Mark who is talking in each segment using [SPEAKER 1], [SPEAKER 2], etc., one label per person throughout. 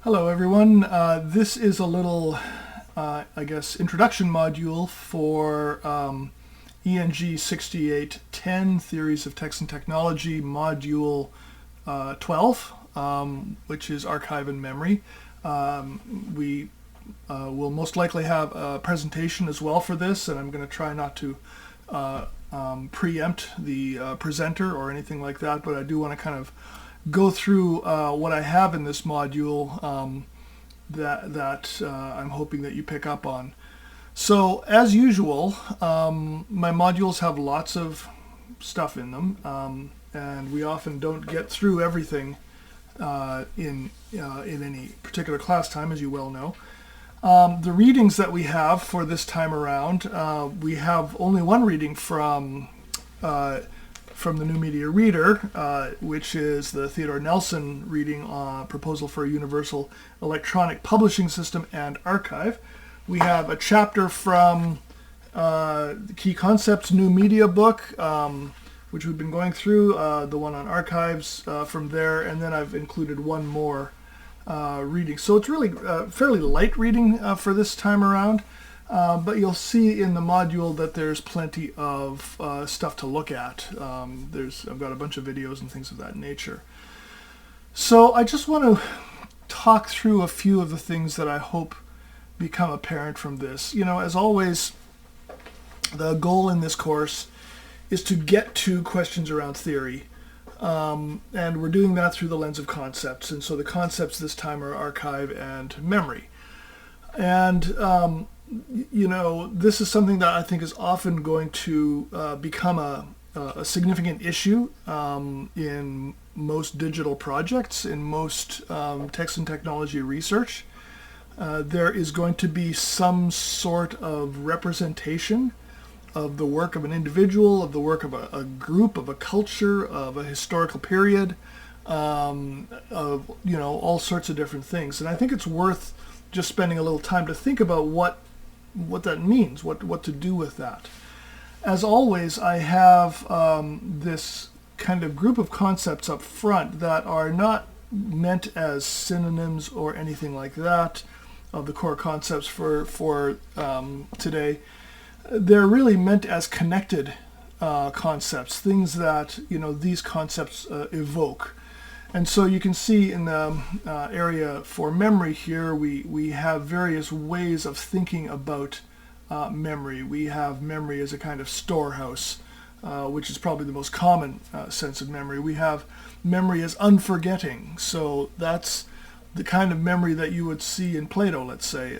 [SPEAKER 1] Hello everyone. This is a little, I guess, introduction module for ENG6810 Theories of Text and Technology, Module 12, which is Archive and Memory. We will most likely have a presentation as well for this, and I'm going to try not to preempt the presenter or anything like that, but I do want to kind of go through what I have in this module that I'm hoping that you pick up on. So as usual, my modules have lots of stuff in them, and we often don't get through everything in any particular class time, as you well know. The readings that we have for this time around, we have only one reading from the New Media Reader, which is the Theodore Nelson reading on Proposal for a Universal Electronic Publishing System and Archive. We have a chapter from the Key Concepts New Media book, which we've been going through, the one on archives from there, and then I've included one more reading. So it's really fairly light reading for this time around. But you'll see in the module that there's plenty of stuff to look at. I've got a bunch of videos and things of that nature. So I just want to talk through a few of the things that I hope become apparent from this. You know, as always, the goal in this course is to get to questions around theory. And we're doing that through the lens of concepts. And so the concepts this time are archive and memory. And you know, this is something that I think is often going to become a significant issue in most digital projects, in most text and technology research. There is going to be some sort of representation of the work of an individual, of the work of a group, of a culture, of a historical period, of, you know, all sorts of different things. And I think it's worth just spending a little time to think about what that means, what to do with that. As always, I have this kind of group of concepts up front that are not meant as synonyms or anything like that of the core concepts for today. They're really meant as connected concepts, things that, you know, these concepts evoke. And so you can see in the area for memory here, we have various ways of thinking about memory. We have memory as a kind of storehouse, which is probably the most common sense of memory. We have memory as unforgetting. So that's the kind of memory that you would see in Plato, let's say.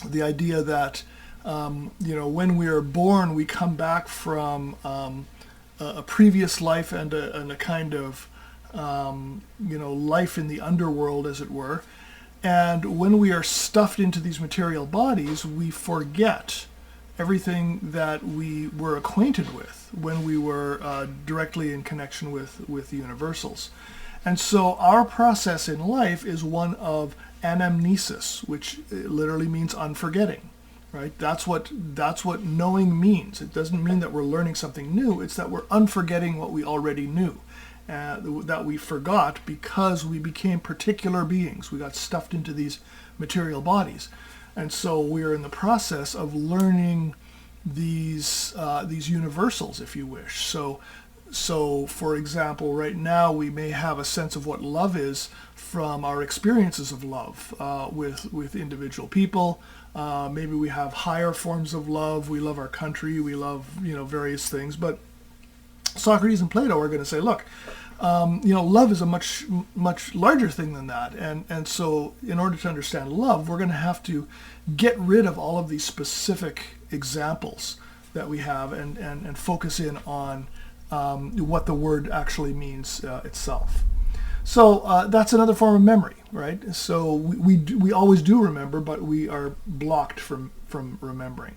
[SPEAKER 1] The idea that, you know, when we are born, we come back from a previous life and a kind of you know, life in the underworld, as it were. And when we are stuffed into these material bodies, we forget everything that we were acquainted with when we were directly in connection with the universals. And so our process in life is one of anamnesis, which literally means unforgetting. Right? That's what knowing means. It doesn't mean that we're learning something new. It's that we're unforgetting what we already knew. That we forgot because we became particular beings. We got stuffed into these material bodies. And so we're in the process of learning these universals, if you wish. So for example, right now we may have a sense of what love is from our experiences of love with individual people. Maybe we have higher forms of love. We love our country. We love, you know, various things. But Socrates and Plato are going to say, look, you know, love is a much larger thing than that. And so in order to understand love, we're going to have to get rid of all of these specific examples that we have and focus in on what the word actually means itself. So that's another form of memory, right? So we always do remember, but we are blocked from remembering.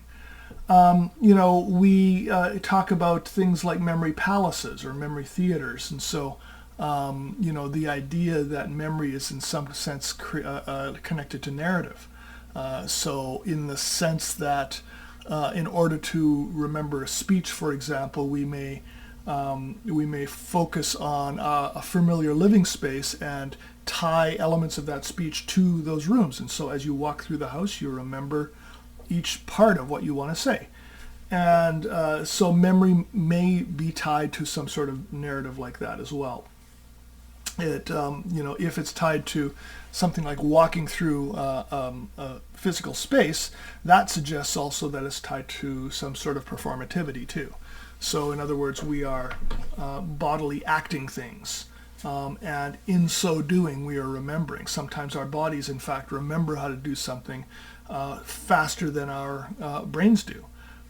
[SPEAKER 1] You know, we talk about things like memory palaces or memory theaters, and so you know, the idea that memory is in some sense connected to narrative. So in the sense that in order to remember a speech, for example, we may We may focus on a familiar living space and tie elements of that speech to those rooms. And so as you walk through the house, you remember each part of what you want to say. And so memory may be tied to some sort of narrative like that as well. If it's tied to something like walking through a physical space, that suggests also that it's tied to some sort of performativity too. So in other words, we are bodily acting things, and in so doing, we are remembering. Sometimes our bodies, in fact, remember how to do something faster than our brains do,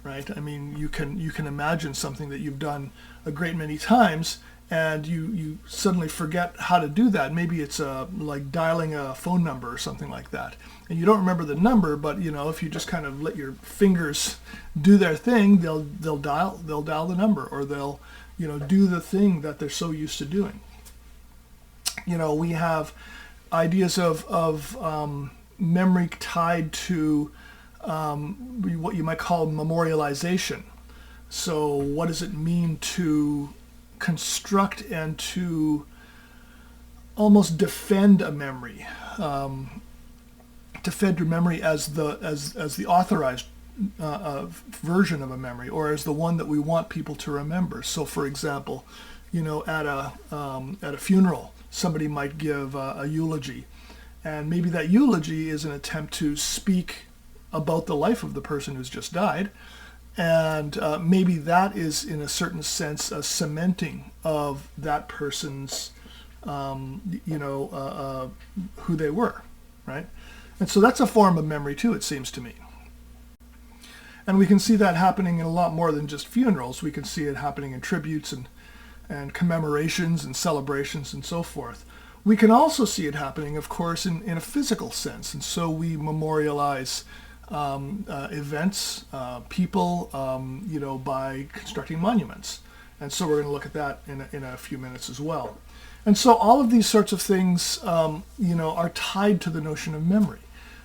[SPEAKER 1] right? I mean, you can imagine something that you've done a great many times, and you suddenly forget how to do that. Maybe it's like dialing a phone number or something like that. And you don't remember the number, but if you just kind of let your fingers do their thing, they'll dial the number, or they'll do the thing that they're so used to doing. We have ideas of memory tied to what you might call memorialization. So what does it mean to construct and to almost defend a memory, defend your memory as the authorized version of a memory, or as the one that we want people to remember. So, for example, at a funeral, somebody might give a eulogy, and maybe that eulogy is an attempt to speak about the life of the person who's just died. And maybe that is, in a certain sense, a cementing of that person's, who they were, right? And so that's a form of memory too, it seems to me. And we can see that happening in a lot more than just funerals. We can see it happening in tributes and commemorations and celebrations and so forth. We can also see it happening, of course, in a physical sense. And so we memorialize events, people, by constructing monuments. And so we're going to look at that in a few minutes as well. And so all of these sorts of things, are tied to the notion of memory.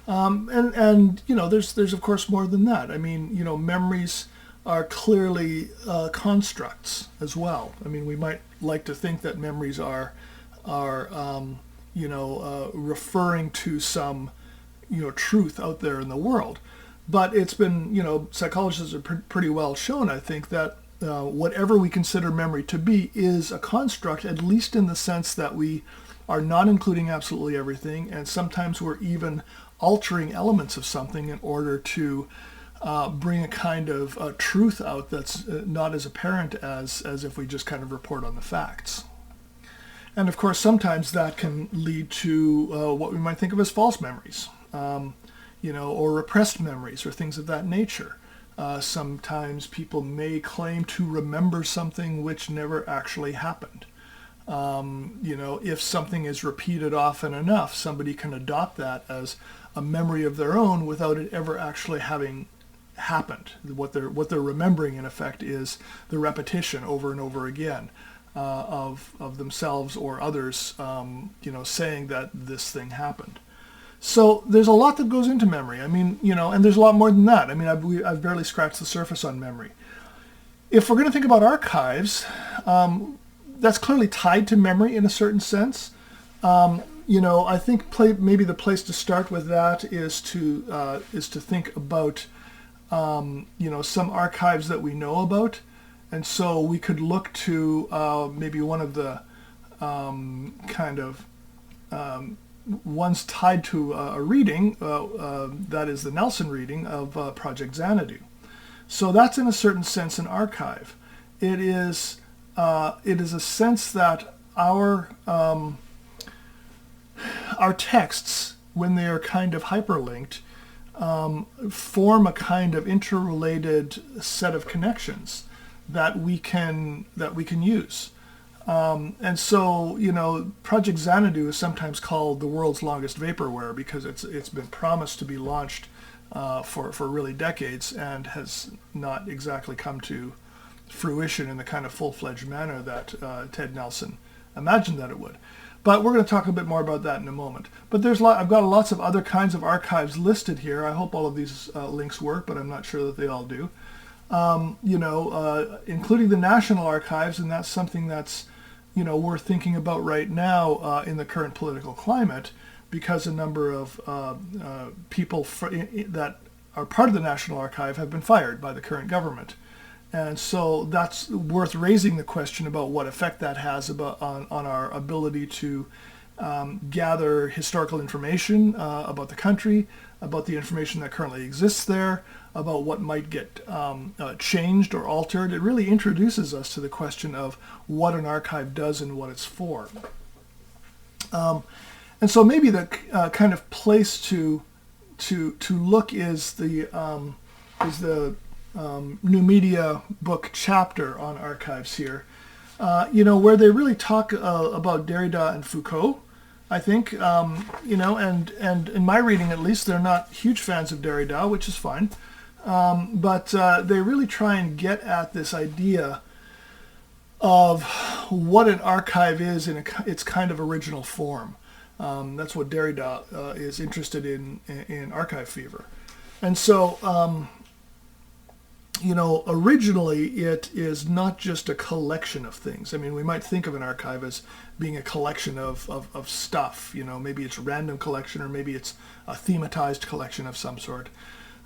[SPEAKER 1] There's of course more than that. I mean, memories are clearly constructs as well. I mean, we might like to think that memories are referring to some truth out there in the world. But it's been, psychologists are pretty well shown, I think, that whatever we consider memory to be is a construct, at least in the sense that we are not including absolutely everything, and sometimes we're even altering elements of something in order to bring a kind of truth out that's not as apparent as if we just kind of report on the facts. And of course, sometimes that can lead to what we might think of as false memories. Or repressed memories or things of that nature. Sometimes people may claim to remember something which never actually happened. If something is repeated often enough, somebody can adopt that as a memory of their own without it ever actually having happened. What they're remembering, in effect, is the repetition over and over again of themselves or others, saying that this thing happened. So there's a lot that goes into memory. I mean, and there's a lot more than that. I mean, I've barely scratched the surface on memory. If we're going to think about archives, that's clearly tied to memory in a certain sense. I think maybe the place to start with that is to think about, some archives that we know about. And so we could look to maybe one of the one's tied to a reading, that is the Nelson reading of Project Xanadu. So that's in a certain sense an archive. It is a sense that our texts, when they are kind of hyperlinked, form a kind of interrelated set of connections that we can use. And so, Project Xanadu is sometimes called the world's longest vaporware because it's been promised to be launched for really decades and has not exactly come to fruition in the kind of full-fledged manner that Ted Nelson imagined that it would. But we're going to talk a bit more about that in a moment. But I've got lots of other kinds of archives listed here. I hope all of these links work, but I'm not sure that they all do. including the National Archives, and that's something that's, we're thinking about right now in the current political climate, because a number of people that are part of the National Archive have been fired by the current government. And so that's worth raising the question about what effect that has on our ability to gather historical information about the country, about the information that currently exists there, about what might get changed or altered. It really introduces us to the question of what an archive does and what it's for. And so maybe the kind of place to look is the New Media book chapter on archives here, where they really talk about Derrida and Foucault, I think, and in my reading at least, they're not huge fans of Derrida, which is fine, but they really try and get at this idea of what an archive is in its kind of original form. That's what Derrida is interested in archive fever. And so, originally it is not just a collection of things. I mean, we might think of an archive as being a collection of stuff. Maybe it's a random collection, or maybe it's a thematized collection of some sort.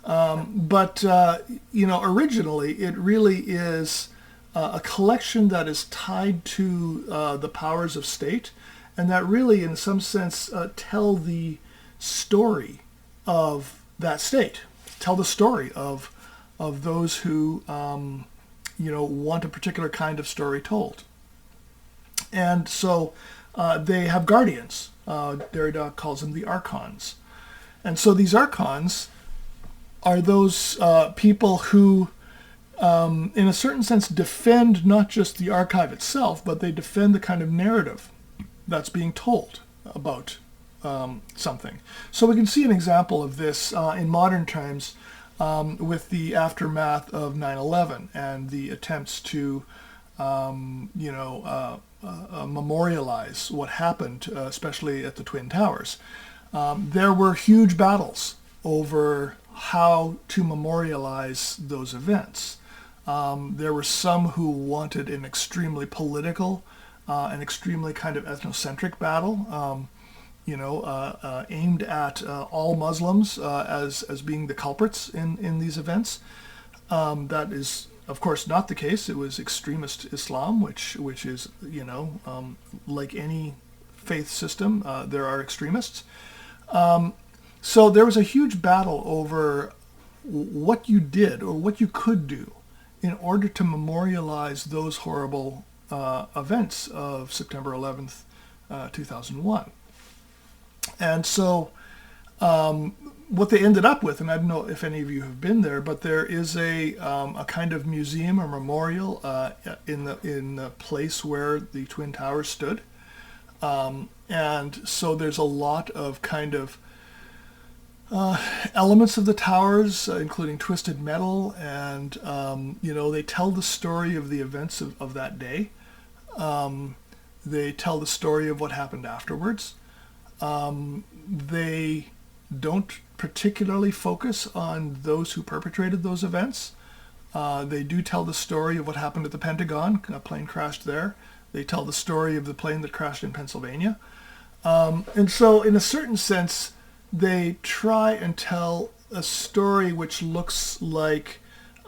[SPEAKER 1] But originally it really is a collection that is tied to the powers of state, and that really, in some sense, tell the story of that state, tell the story of those who, want a particular kind of story told. And so they have guardians. Derrida calls them the archons. And so these archons are those people who, in a certain sense, defend not just the archive itself, but they defend the kind of narrative that's being told about something. So we can see an example of this in modern times with the aftermath of 9/11 and the attempts to, memorialize what happened, especially at the Twin Towers. There were huge battles over how to memorialize those events. There were some who wanted an extremely political, an extremely kind of ethnocentric battle, aimed at all Muslims as being the culprits in these events. That is, of course, not the case. It was extremist Islam, which is, like any faith system, there are extremists. So there was a huge battle over what you did or what you could do in order to memorialize those horrible events of September 11th, 2001. And so what they ended up with, and I don't know if any of you have been there, but there is a kind of museum or memorial in the place where the Twin Towers stood. And so there's a lot of kind of elements of the towers, including twisted metal, and they tell the story of the events of that day. They tell the story of what happened afterwards. They don't particularly focus on those who perpetrated those events. They do tell the story of what happened at the Pentagon. A plane crashed there. They tell the story of the plane that crashed in Pennsylvania. And so in a certain sense, they try and tell a story which looks like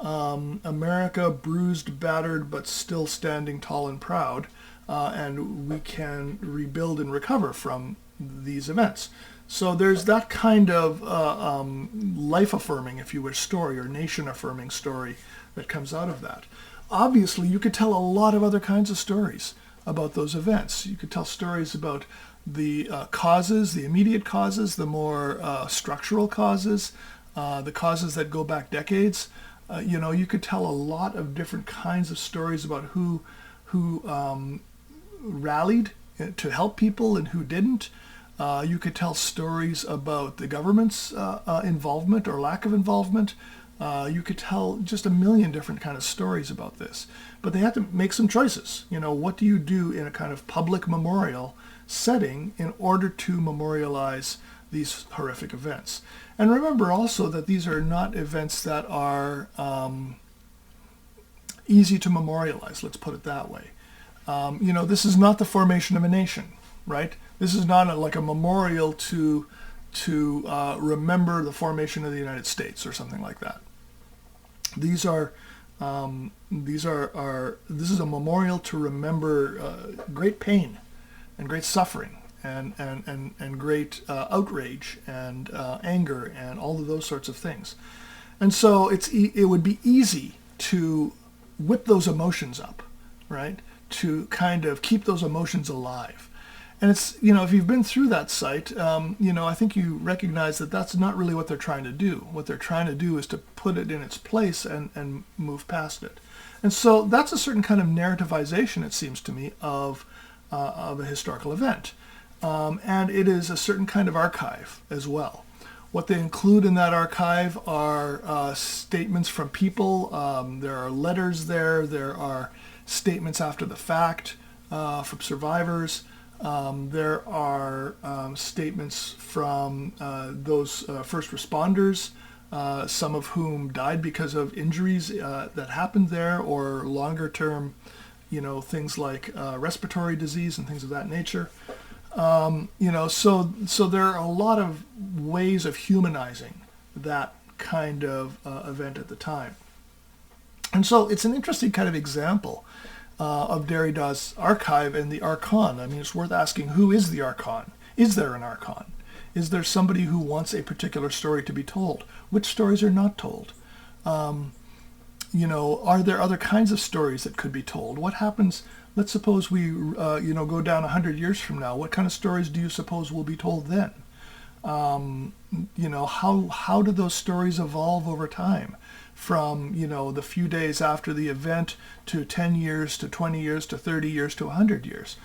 [SPEAKER 1] America bruised, battered, but still standing tall and proud, and we can rebuild and recover from these events. So there's that kind of life-affirming, if you wish, story, or nation-affirming story that comes out of that. Obviously, you could tell a lot of other kinds of stories about those events. You could tell stories about the causes, the immediate causes, the more structural causes, the causes that go back decades. You could tell a lot of different kinds of stories about who rallied to help people and who didn't. You could tell stories about the government's involvement or lack of involvement. You could tell just a million different kind of stories about this. But they had to make some choices. What do you do in a kind of public memorial setting in order to memorialize these horrific events? And remember also that these are not events that are easy to memorialize, let's put it that way. You know, this is not the formation of a nation, right? This is not like a memorial to remember the formation of the United States or something like that. This is a memorial to remember great pain and great suffering and great outrage and anger and all of those sorts of things. And so it would be easy to whip those emotions up, right? To kind of keep those emotions alive. And it's, you know, if you've been through that site, you know, I think you recognize that that's not really what they're trying to do. What they're trying to do is to put it in its place and move past it. And so that's a certain kind of narrativization, it seems to me, of a historical event. And it is a certain kind of archive as well. What they include in that archive are statements from people. There are letters there. There are statements after the fact from survivors. There are statements from those first responders, some of whom died because of injuries that happened there, or longer term, you know, things like respiratory disease and things of that nature. You know, so there are a lot of ways of humanizing that kind of event at the time. And so it's an interesting kind of example of Derrida's archive and the archon. I mean, it's worth asking, who is the archon? Is there an archon? Is there somebody who wants a particular story to be told? Which stories are not told? You know, are there other kinds of stories that could be told? What happens, let's suppose we, you know, go down 100 years from now. What kind of stories do you suppose will be told then? You know, how do those stories evolve over time? From, you know, the few days after the event to 10 years to 20 years to 30 years to 100 years.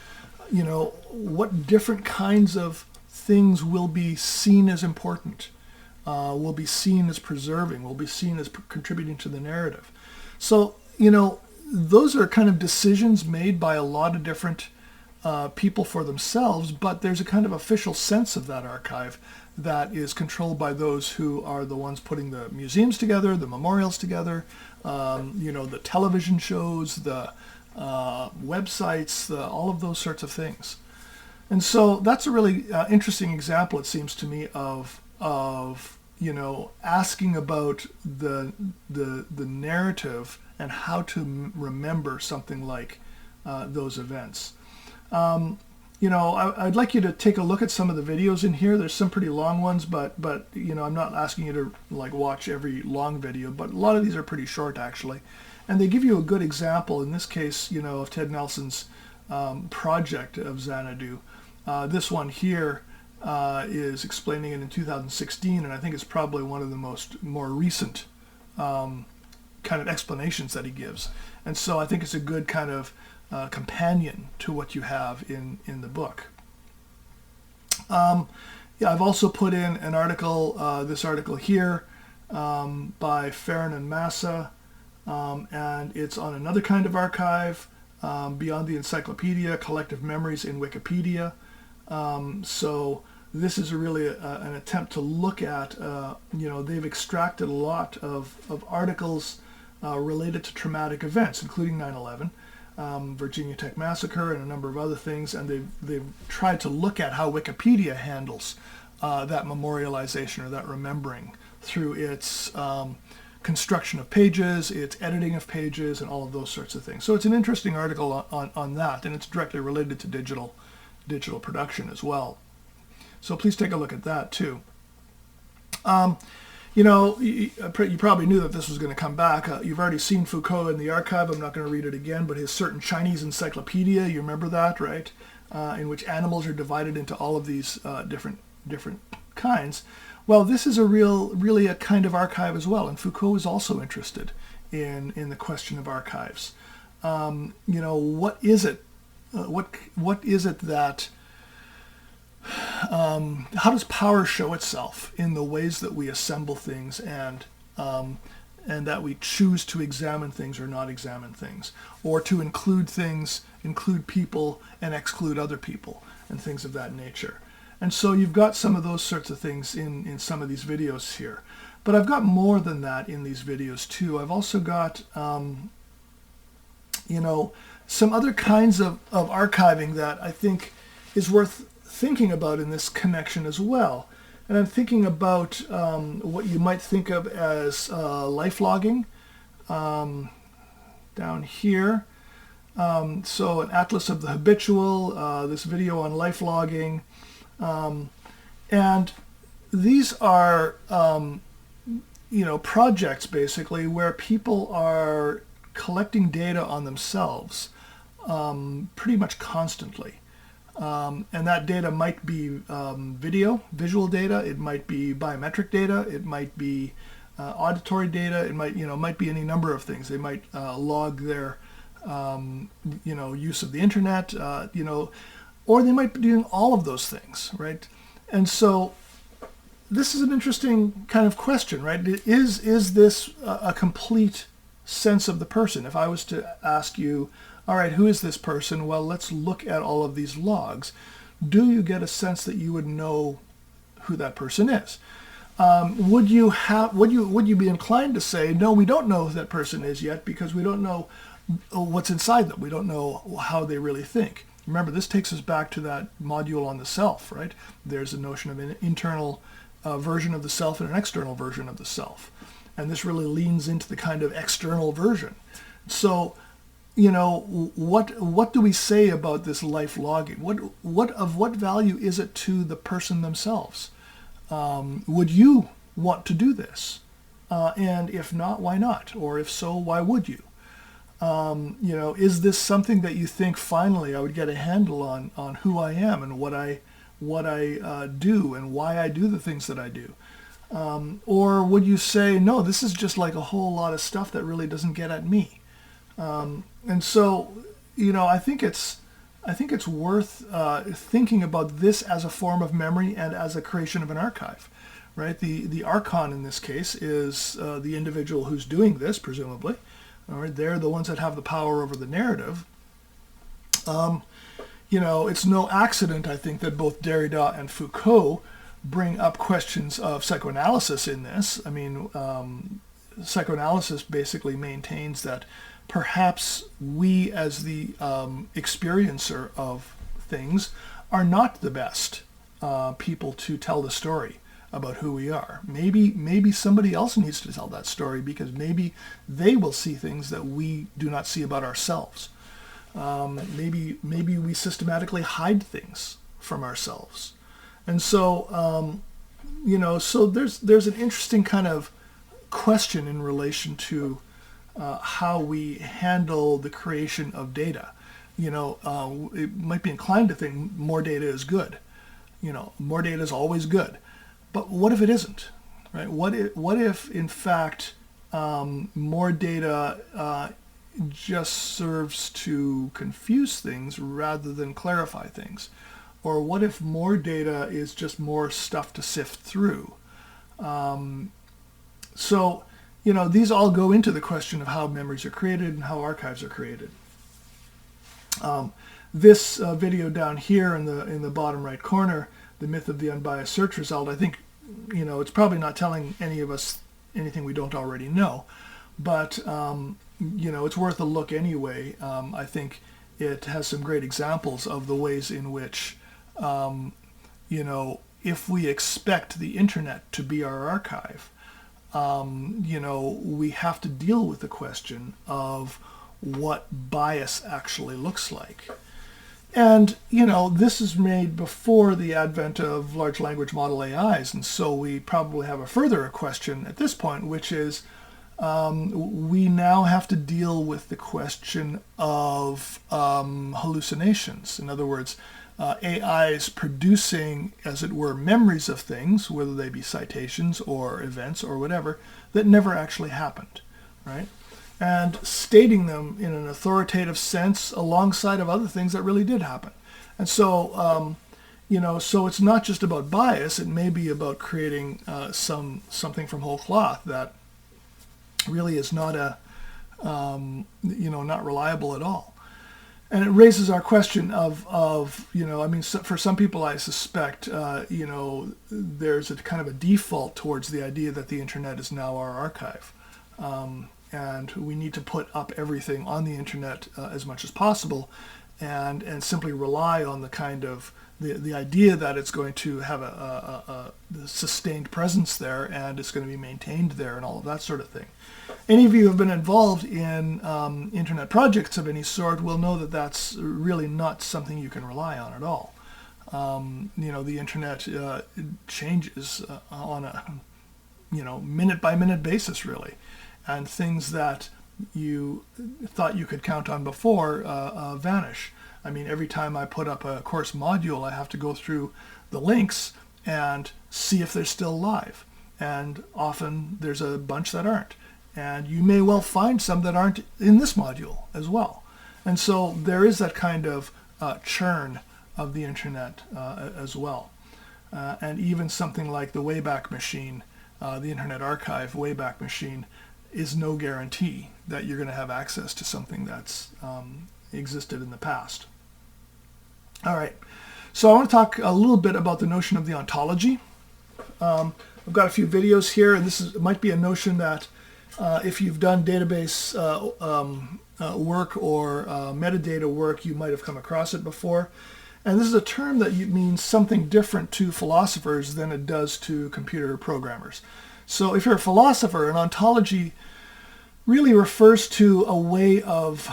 [SPEAKER 1] You know, what different kinds of things will be seen as important, will be seen as preserving, will be seen as contributing to the narrative. So, you know, those are kind of decisions made by a lot of different people for themselves, but there's a kind of official sense of that archive that is controlled by those who are the ones putting the museums together, the memorials together, you know, the television shows, the websites, all of those sorts of things. And so that's a really interesting example, it seems to me, of you know, asking about the narrative and how to remember something like those events. You know, I'd like you to take a look at some of the videos in here. There's some pretty long ones, but you know, I'm not asking you to like watch every long video, but a lot of these are pretty short actually, and they give you a good example. In this case, you know, of Ted Nelson's project of Xanadu. This one here is explaining it in 2016, and I think it's probably one of the more recent kind of explanations that he gives. And so I think it's a good kind of companion to what you have in the book. Yeah, I've also put in an article, this article here, by Farron and Massa, and it's on another kind of archive, beyond the encyclopedia, collective memories in Wikipedia. So this is really an attempt to look at, you know, they've extracted a lot of articles related to traumatic events, including 9/11. Virginia Tech Massacre and a number of other things, and they've tried to look at how Wikipedia handles that memorialization or that remembering through its construction of pages, its editing of pages, and all of those sorts of things. So it's an interesting article on that, and it's directly related to digital production as well. So please take a look at that too. You know, you probably knew that this was going to come back. You've already seen Foucault in the archive. I'm not going to read it again, but his certain Chinese encyclopedia, you remember that, right? In which animals are divided into all of these different kinds. Well, this is really a kind of archive as well, and Foucault is also interested in the question of archives. You know, what is it? What is it that? How does power show itself in the ways that we assemble things and that we choose to examine things or not examine things, or to include things, include people, and exclude other people, and things of that nature? And so you've got some of those sorts of things in some of these videos here. But I've got more than that in these videos too. I've also got You know, some other kinds of archiving that I think is worth thinking about in this connection as well. And I'm thinking about what you might think of as life logging down here. So an atlas of the habitual, this video on life logging. And these are, projects basically where people are collecting data on themselves pretty much constantly. And that data might be visual data, it might be biometric data, it might be auditory data, it might be any number of things. They might log their use of the internet, or they might be doing all of those things, right? And so this is an interesting kind of question, right? Is this a complete sense of the person? If I was to ask you, all right, who is this person? Well, let's look at all of these logs. Do you get a sense that you would know who that person is? Would you be inclined to say, no, we don't know who that person is yet because we don't know what's inside them. We don't know how they really think. Remember, this takes us back to that module on the self, right? There's a notion of an internal version of the self and an external version of the self. And this really leans into the kind of external version. So, what do we say about this life logging? What value is it to the person themselves? Would you want to do this? And if not, why not? Or if so, why would you? Is this something that you think finally I would get a handle on who I am and what I do and why I do the things that I do? Or would you say, no, this is just like a whole lot of stuff that really doesn't get at me? And so, I think it's worth thinking about this as a form of memory and as a creation of an archive, right? The archon in this case is the individual who's doing this, presumably. All right, they're the ones that have the power over the narrative. It's no accident, I think, that both Derrida and Foucault bring up questions of psychoanalysis in this. I mean, psychoanalysis basically maintains that perhaps we as the experiencer of things are not the best people to tell the story about who we are. Maybe somebody else needs to tell that story because maybe they will see things that we do not see about ourselves. Maybe we systematically hide things from ourselves. And so, so there's an interesting kind of question in relation to how we handle the creation of data. It might be inclined to think more data is good. More data is always good. But what if it isn't, right? What if in fact, more data just serves to confuse things rather than clarify things? Or what if more data is just more stuff to sift through? So, these all go into the question of how memories are created and how archives are created. This video down here in the bottom right corner, the myth of the unbiased search result, I think, it's probably not telling any of us anything we don't already know, but, it's worth a look anyway. I think it has some great examples of the ways in which, if we expect the internet to be our archive, we have to deal with the question of what bias actually looks like. And, this is made before the advent of large language model AIs, and so we probably have a further question at this point, which is we now have to deal with the question of hallucinations. In other words, AIs producing, as it were, memories of things, whether they be citations or events or whatever, that never actually happened, right? And stating them in an authoritative sense alongside of other things that really did happen. And so, so it's not just about bias, it may be about creating something from whole cloth that really is not not reliable at all. And it raises our question of for some people, I suspect, there's a kind of a default towards the idea that the internet is now our archive. and we need to put up everything on the internet as much as possible, and simply rely on the kind of the idea that it's going to have a sustained presence there and it's going to be maintained there and all of that sort of thing. Any of you who have been involved in internet projects of any sort will know that that's really not something you can rely on at all. The internet changes on a minute by minute basis, really, and things that you thought you could count on before vanish. I mean, every time I put up a course module, I have to go through the links and see if they're still live. And often there's a bunch that aren't. And you may well find some that aren't in this module as well. And so there is that kind of churn of the internet as well. And even something like the Wayback Machine, the Internet Archive Wayback Machine, is no guarantee that you're going to have access to something that's existed in the past. All right, so I want to talk a little bit about the notion of the ontology. I've got a few videos here, and might be a notion that if you've done database work or metadata work, you might have come across it before. And this is a term that means something different to philosophers than it does to computer programmers. So if you're a philosopher, an ontology really refers to a way of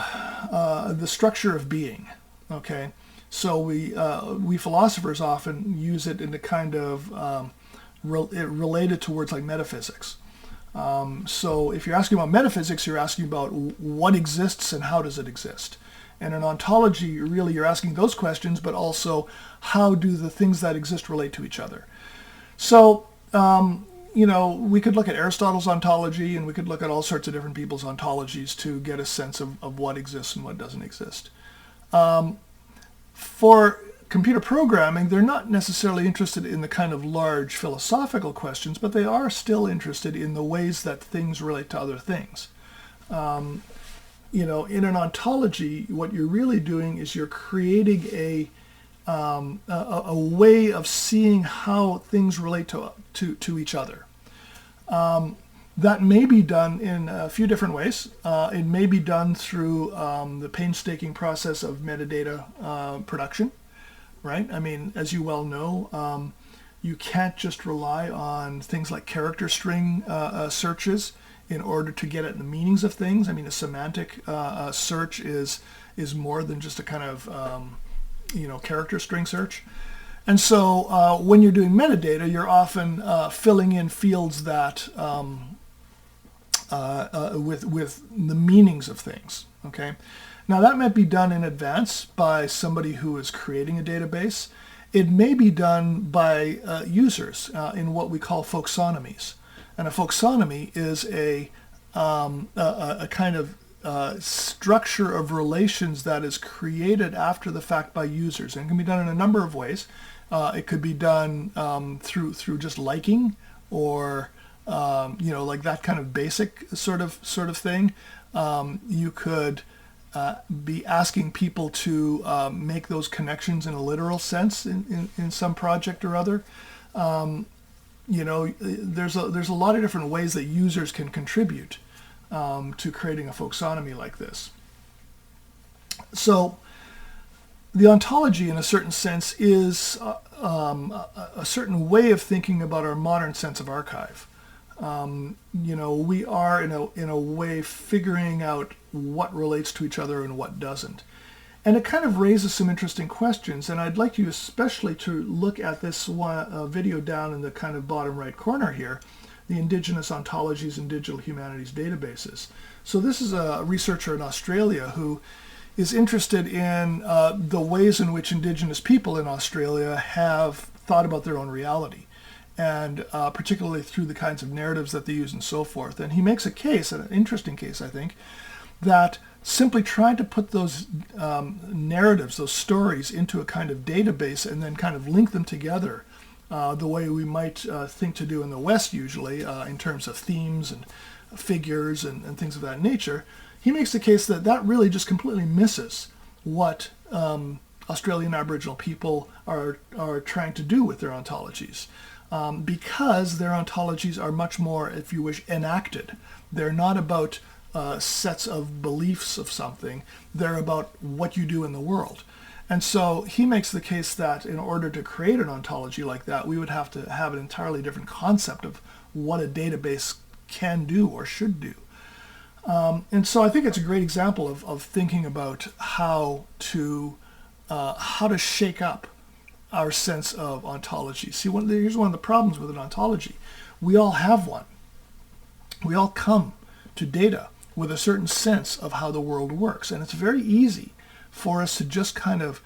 [SPEAKER 1] the structure of being. Okay, so we philosophers often use it in the kind of related to words like metaphysics. So if you're asking about metaphysics, you're asking about what exists and how does it exist. And in ontology, really you're asking those questions, but also how do the things that exist relate to each other. So, we could look at Aristotle's ontology, and we could look at all sorts of different people's ontologies to get a sense of what exists and what doesn't exist. For computer programming, they're not necessarily interested in the kind of large philosophical questions, but they are still interested in the ways that things relate to other things. In an ontology, what you're really doing is you're creating a way of seeing how things relate to each other. That may be done in a few different ways. It may be done through the painstaking process of metadata production, right? I mean, as you well know, you can't just rely on things like character string searches in order to get at the meanings of things. I mean, a semantic search is more than just a kind of character string search. And so when you're doing metadata, you're often filling in fields that with the meanings of things. Okay, now that might be done in advance by somebody who is creating a database. It may be done by users in what we call folksonomies. And a folksonomy is a kind of structure of relations that is created after the fact by users, and can be done in a number of ways. It could be done through just liking, or like that kind of basic sort of thing. You could be asking people to make those connections in a literal sense in some project or other. There's a lot of different ways that users can contribute to creating a folksonomy like this. So the ontology, in a certain sense, is a certain way of thinking about our modern sense of archive. We are in a way figuring out what relates to each other and what doesn't. And it kind of raises some interesting questions, and I'd like you especially to look at this video down in the kind of bottom right corner here, the Indigenous Ontologies and Digital Humanities Databases. So this is a researcher in Australia who is interested in the ways in which Indigenous people in Australia have thought about their own reality, and particularly through the kinds of narratives that they use and so forth. And he makes a case, an interesting case I think, that simply trying to put those narratives, those stories, into a kind of database and then kind of link them together the way we might think to do in the West usually, in terms of themes and figures and things of that nature, he makes the case that that really just completely misses what Australian Aboriginal people are trying to do with their ontologies, because their ontologies are much more, if you wish, enacted. They're not about sets of beliefs of something. They're about what you do in the world. And so he makes the case that in order to create an ontology like that, we would have to have an entirely different concept of what a database can do or should do. And so I think it's a great example of thinking about how to shake up our sense of ontology. See, here's one of the problems with an ontology. We all have one. We all come to data with a certain sense of how the world works. And it's very easy for us to just kind of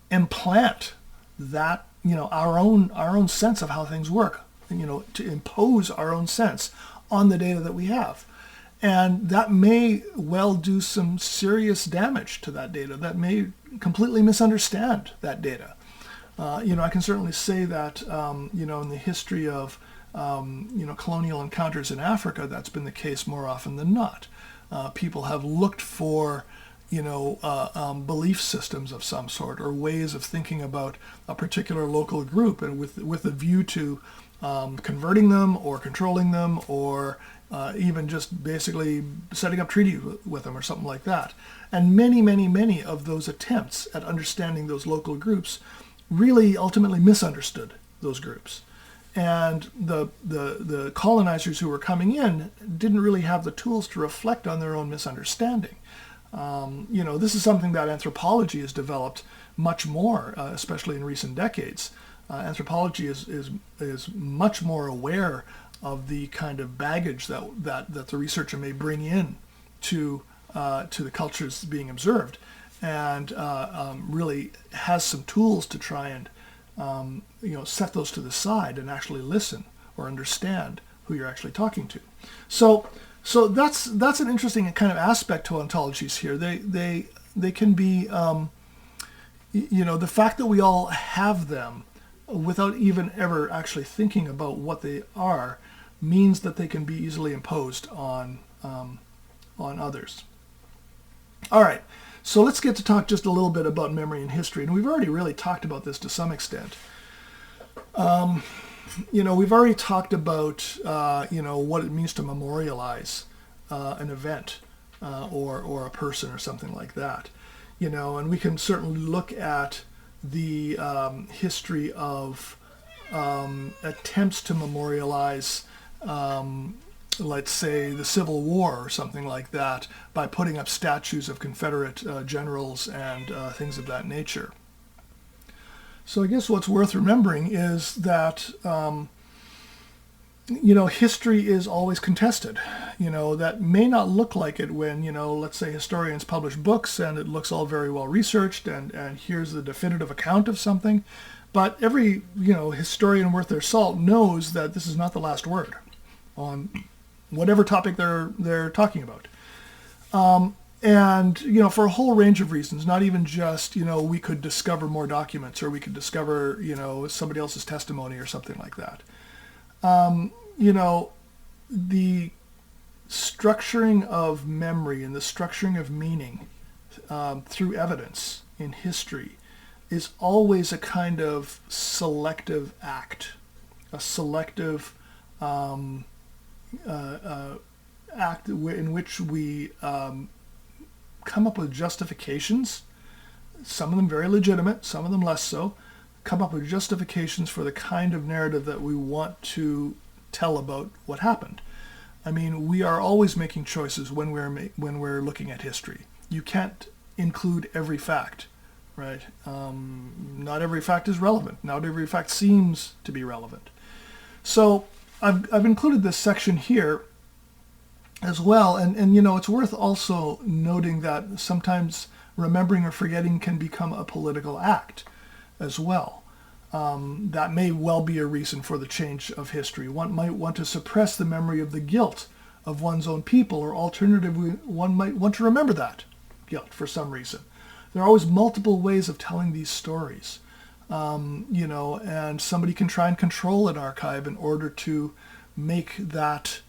[SPEAKER 1] implant that, our own sense of how things work, to impose our own sense on the data that we have. And that may well do some serious damage to that data. That may completely misunderstand that data. I can certainly say that, in the history of, colonial encounters in Africa, that's been the case more often than not. People have looked for, belief systems of some sort or ways of thinking about a particular local group, and with a view to converting them or controlling them, or even just basically setting up treaties with them or something like that. And many, many, many of those attempts at understanding those local groups really ultimately misunderstood those groups. And the colonizers who were coming in didn't really have the tools to reflect on their own misunderstanding. This is something that anthropology has developed much more, especially in recent decades. Anthropology is much more aware of the kind of baggage that the researcher may bring in to the cultures being observed, and really has some tools to try and set those to the side and actually listen or understand who you're actually talking to. So that's an interesting kind of aspect to ontologies here. They can be the fact that we all have them without even ever actually thinking about what they are means that they can be easily imposed on others. All right, so let's get to talk just a little bit about memory and history, and we've already really talked about this to some extent. We've already talked about what it means to memorialize an event or a person or something like that, and we can certainly look at the history of attempts to memorialize, let's say, the Civil War or something like that, by putting up statues of Confederate generals and things of that nature. So I guess what's worth remembering is that history is always contested. That may not look like it when, let's say historians publish books and it looks all very well researched and here's the definitive account of something. But every, historian worth their salt knows that this is not the last word on whatever topic they're talking about. And, for a whole range of reasons, not even just, we could discover more documents or we could discover, somebody else's testimony or something like that. The structuring of memory and the structuring of meaning through evidence in history is always a kind of selective act, a selective act in which we come up with justifications, some of them very legitimate, some of them less so, come up with justifications for the kind of narrative that we want to tell about what happened. I mean, we are always making choices when we're looking at history. You can't include every fact, right? Not every fact is relevant. Not every fact seems to be relevant. So I've included this section here as well, and it's worth also noting that sometimes remembering or forgetting can become a political act as well. That may well be a reason for the change of history. One might want to suppress the memory of the guilt of one's own people, or alternatively, one might want to remember that guilt for some reason. There are always multiple ways of telling these stories, and somebody can try and control an archive in order to make that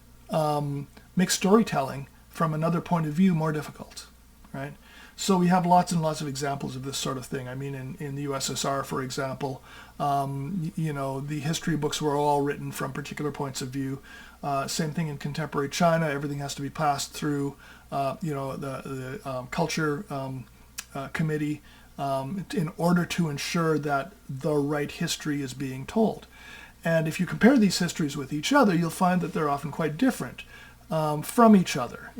[SPEAKER 1] make storytelling from another point of view more difficult, right? So we have lots and lots of examples of this sort of thing. I mean, in the USSR, for example, the history books were all written from particular points of view. Same thing in contemporary China. Everything has to be passed through, the culture committee in order to ensure that the right history is being told. And if you compare these histories with each other, you'll find that they're often quite different from each other.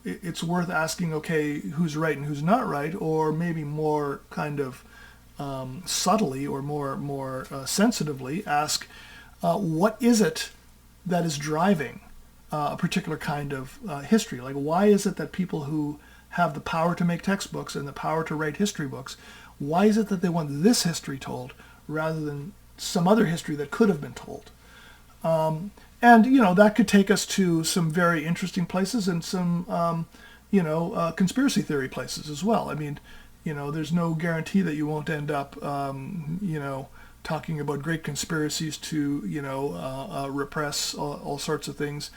[SPEAKER 1] It's worth asking, okay, who's right and who's not right, or maybe more kind of subtly or more sensitively ask, what is it that is driving a particular kind of history? Like, why is it that people who have the power to make textbooks and the power to write history books, why is it that they want this history told rather than some other history that could have been told? That could take us to some very interesting places and some, conspiracy theory places as well. I mean, there's no guarantee that you won't end up, talking about great conspiracies to, repress all sorts of things,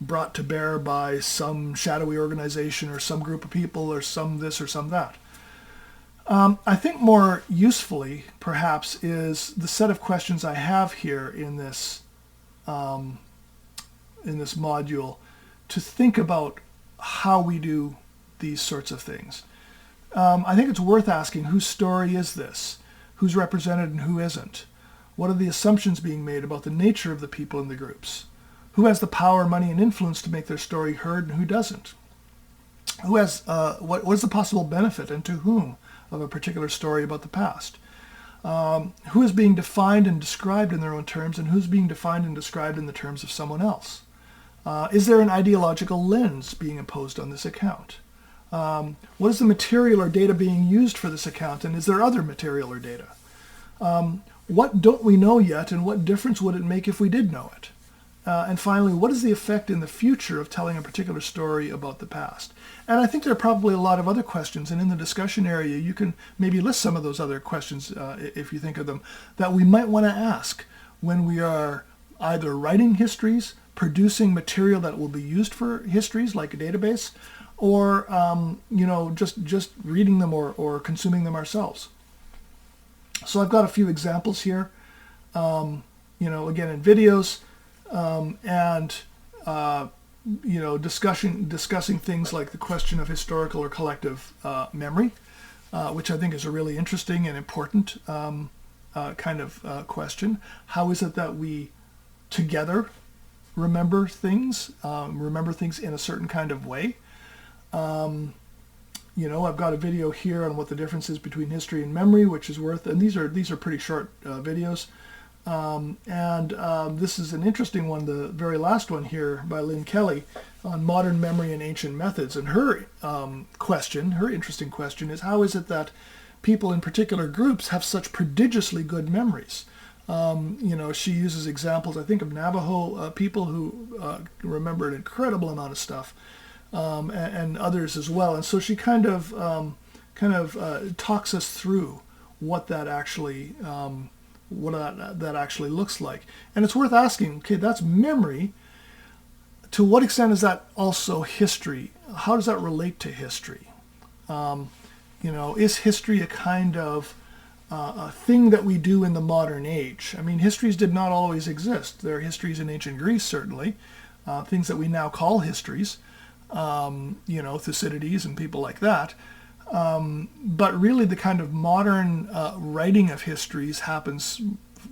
[SPEAKER 1] brought to bear by some shadowy organization or some group of people or some this or some that. I think more usefully, perhaps, is the set of questions I have here in this module to think about how we do these sorts of things. I think it's worth asking, whose story is this? Who's represented and who isn't? What are the assumptions being made about the nature of the people in the groups? Who has the power, money, and influence to make their story heard and who doesn't? Who has what is the possible benefit and to whom of a particular story about the past? Who is being defined and described in their own terms, and who's being defined and described in the terms of someone else? Is there an ideological lens being imposed on this account? What is the material or data being used for this account, and is there other material or data? What don't we know yet, and what difference would it make if we did know it? And finally, what is the effect in the future of telling a particular story about the past? And I think there are probably a lot of other questions, and in the discussion area you can maybe list some of those other questions, if you think of them, that we might want to ask when we are either writing histories, producing material that will be used for histories, like a database, or just reading them or consuming them ourselves. So I've got a few examples here, again in videos. Discussing things like the question of historical or collective memory, which I think is a really interesting and important question. How is it that we together remember things in a certain kind of way? I've got a video here on what the difference is between history and memory, which is and these are pretty short videos. This is an interesting one, the very last one here by Lynn Kelly on modern memory and ancient methods. And her interesting question is, how is it that people in particular groups have such prodigiously good memories? She uses examples, I think, of Navajo people who remember an incredible amount of stuff, and others as well. And so she kind of talks us through what that actually looks like. And it's worth asking, okay, that's memory. To what extent is that also history? How does that relate to history? Is history a kind of a thing that we do in the modern age? I mean, histories did not always exist. There are histories in ancient Greece, certainly, things that we now call histories, Thucydides and people like that. But really the kind of modern writing of histories happens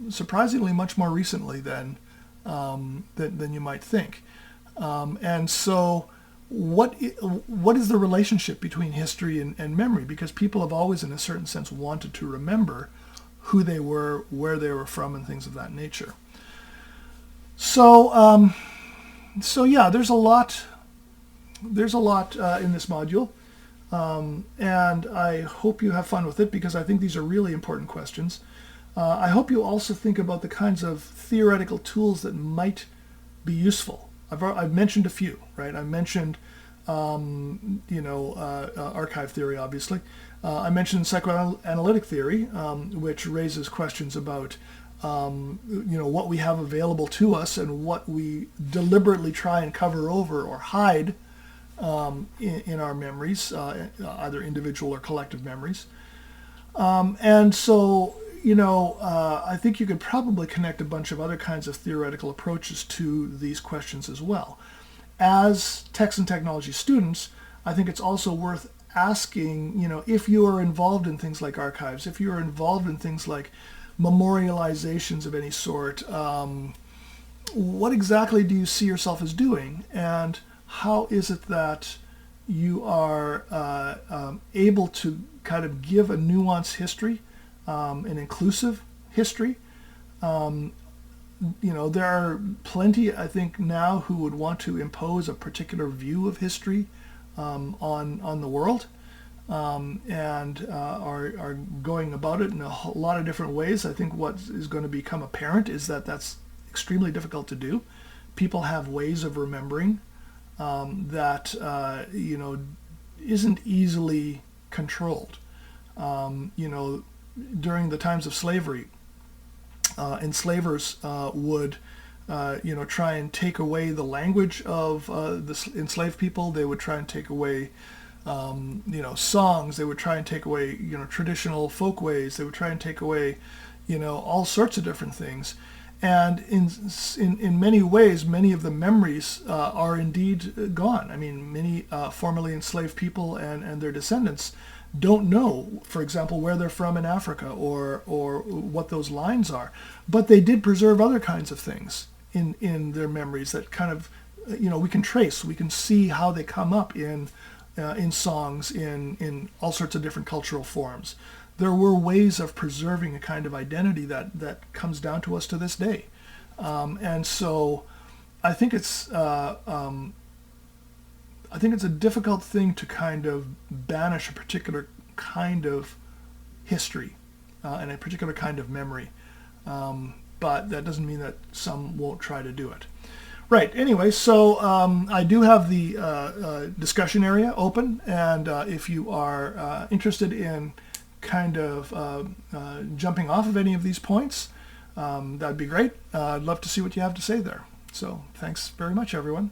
[SPEAKER 1] surprisingly much more recently than you might think. And so what is the relationship between history and memory? Because people have always, in a certain sense, wanted to remember who they were, where they were from, and things of that nature. So yeah, there's a lot in this module. And I hope you have fun with it, because I think these are really important questions. I hope you also think about the kinds of theoretical tools that might be useful. I've mentioned a few, right? I mentioned, archive theory, obviously. I mentioned psychoanalytic theory, which raises questions about what we have available to us and what we deliberately try and cover over or hide in our memories, either individual or collective memories. And so, I think you could probably connect a bunch of other kinds of theoretical approaches to these questions as well. As text and technology students, I think it's also worth asking, if you are involved in things like archives, if you are involved in things like memorializations of any sort, what exactly do you see yourself as doing? And how is it that you are able to kind of give a nuanced history, an inclusive history? There are plenty, I think, now who would want to impose a particular view of history on the world, and are going about it in a lot of different ways. I think what is going to become apparent is that that's extremely difficult to do. People have ways of remembering that isn't easily controlled. During the times of slavery, enslavers would try and take away the language of the enslaved people. They would try and take away songs. They would try and take away traditional folkways. They would try and take away all sorts of different things. And in many ways, many of the memories are indeed gone. I mean, many formerly enslaved people and their descendants don't know, for example, where they're from in Africa or what those lines are. But they did preserve other kinds of things in their memories that kind of, we can trace. We can see how they come up in songs, in all sorts of different cultural forms. There were ways of preserving a kind of identity that comes down to us to this day. And so I think it's a difficult thing to kind of banish a particular kind of history and a particular kind of memory. But that doesn't mean that some won't try to do it. Right. Anyway, so I do have the discussion area open, and if you are interested in kind of jumping off of any of these points, that'd be great. I'd love to see what you have to say there. So thanks very much, everyone.